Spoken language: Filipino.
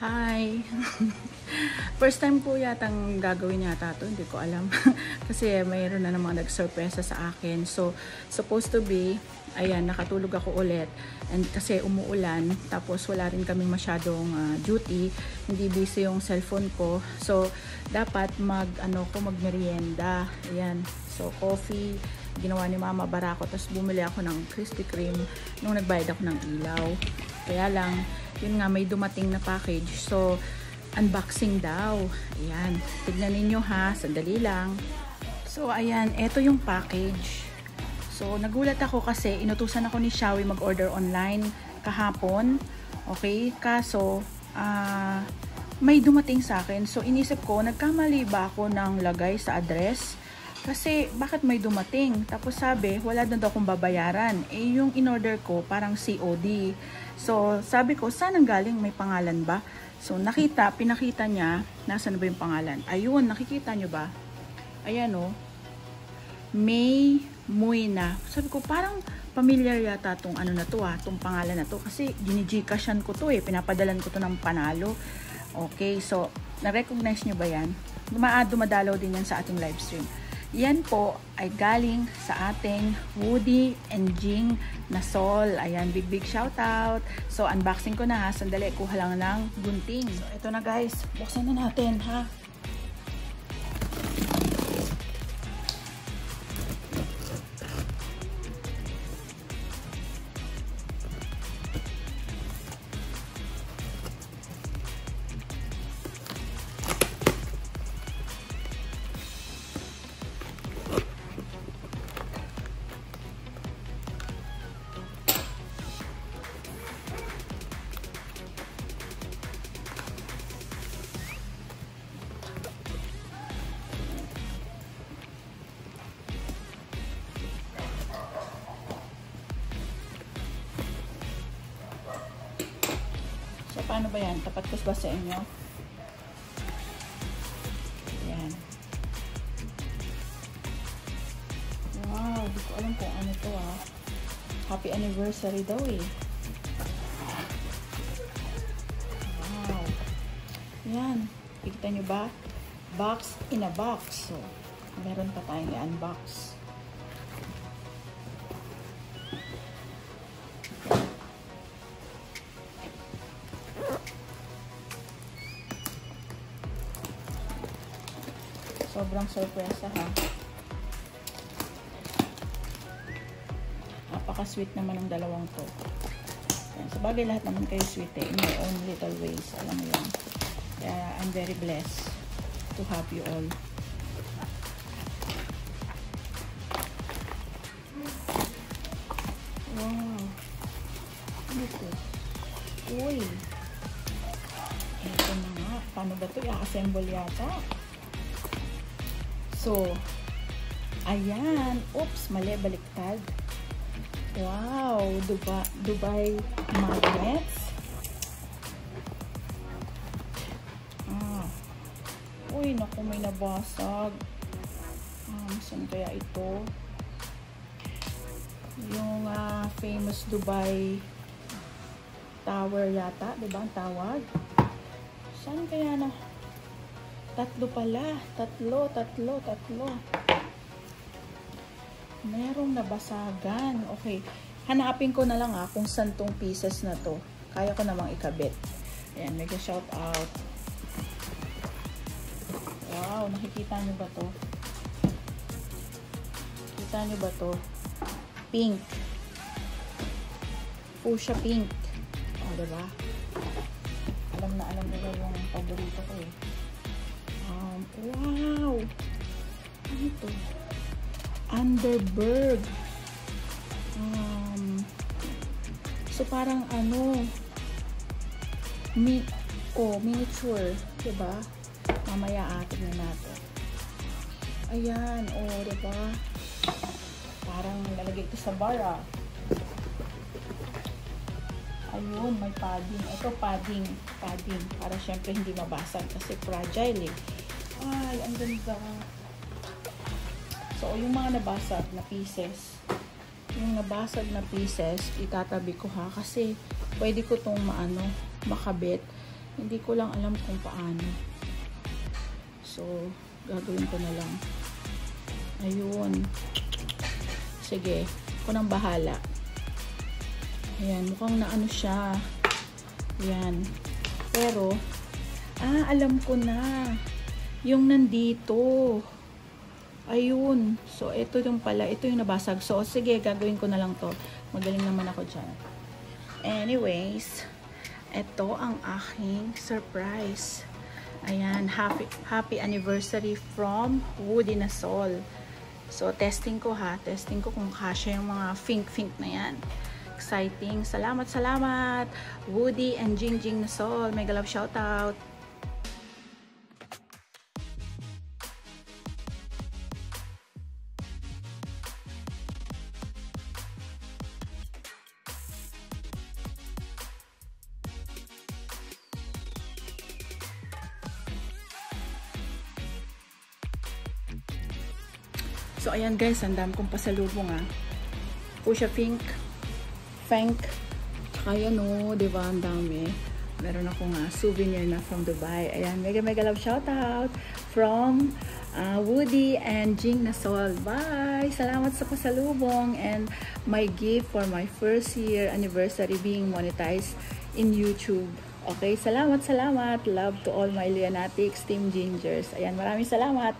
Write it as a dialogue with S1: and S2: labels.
S1: Hi! First time po yatang gagawin yata to, hindi ko alam. Kasi mayroon na namang nag-surpresa sa akin. So, supposed to be, ayan, nakatulog ako ulit. And kasi umuulan, tapos wala rin kaming masyadong duty. Hindi busy yung cellphone ko. So, dapat mag-merienda. Ayan. So, coffee, ginawa ni Mama Barako. Tapos bumili ako ng Krispy Kreme nung nagbayad ako ng ilaw. Kaya lang, yun nga, may dumating na package. So, unboxing daw. Ayan. Tignan ninyo ha. Sandali lang. So, ayan. Ito yung package. So, nagulat ako kasi inutusan ako ni Shawi mag-order online kahapon. Okay? Kaso, may dumating sa akin. So, inisip ko, nagkamali ba ako ng lagay sa address? Kasi, bakit may dumating? Tapos sabi, wala na daw akong babayaran. Eh, yung in-order ko, parang COD. So, sabi ko, saan ang galing? May pangalan ba? So, pinakita niya, nasaan ba yung pangalan? Ayun, nakikita nyo ba? Ayan o. May Muina. Sabi ko, parang familiar yata tong ano na to tong pangalan na to. Kasi, ginigcashan ko to pinapadalan ko to ng panalo. Okay, so, na-recognize nyo ba yan? Dumadalaw din yan sa ating live stream. Yan po ay galing sa ating Woody and Jhing Nasol. Ayan, big shout out. So, unboxing ko na ha. Sandali, kuha lang ng gunting. So, ito na guys. Buksan na natin ha. Paano ba yan? Tapat ko ba sa inyo? Ayan. Wow, di ko alam kung ano to Happy anniversary daw Wow. Ayan. Kita nyo ba? Box in a box. So, meron pa tayong i-unbox. Sobrang sorpresa ha. Napaka-sweet naman ng dalawang to. Sabagay lahat naman kayo sweet in your own little ways. Alam mo yan. Kaya I'm very blessed to have you all. Wow. Ano ito? Uy. Ito na nga. Paano ba ito? I-assemble yata. So, ayan. Oops, mali, baliktad. Wow, Dubai magnets. Uy, naku, may nabasag. Saan kaya ito? Yung famous Dubai Tower yata, diba ang tawag? Saan kaya na? Tatlo pala. Tatlo. Merong nabasagan. Okay. Hanapin ko na lang kung saan tong pieces na to. Kaya ko namang ikabit. Ayan, mega shout out. Wow, nakikita nyo ba to? Kita nyo ba to? Pink. Fuchsia pink. O, diba? Alam nila yung paborito ko Wow! Ano ito? Underberg. So, parang miniature. Diba? Mamaya tingnan natin. Ayan. Diba? Parang lalagay ito sa bar Ayun, may padding. Ito, padding. Para syempre hindi mabasag kasi fragile Ay, ang ganda. So, yung mga nabasag na pieces, itatabi ko kasi pwede ko itong makabit. Hindi ko lang alam kung paano. So, gagawin ko na lang. Ayun. Sige, ako nang bahala. Ayan, mukhang naano siya. Ayan. Pero, alam ko na. Yung nandito. Ayun. So, ito yung pala. Ito yung nabasag. So, sige, gagawin ko na lang to. Magaling naman ako dyan. Anyways, ito ang aking surprise. Ayan, happy anniversary from Herrera-Nasol. So, testing ko ha. Testing ko kung kasya yung mga fink na yan. Exciting. Salamat, salamat. Woody and Jhing Nasol. Mega love shoutout. So, ayan guys, ang dami kong pasalubong Pusha Fank, tsaka yan diba, ang dami. Meron ako souvenir na from Dubai. Ayan, mega love shoutout from Woody and Jhing Nasol. Bye! Salamat sa pasalubong and my gift for my first year anniversary being monetized in YouTube. Okay, salamat. Love to all my Leonatics, Team Gingers. Ayan, maraming salamat.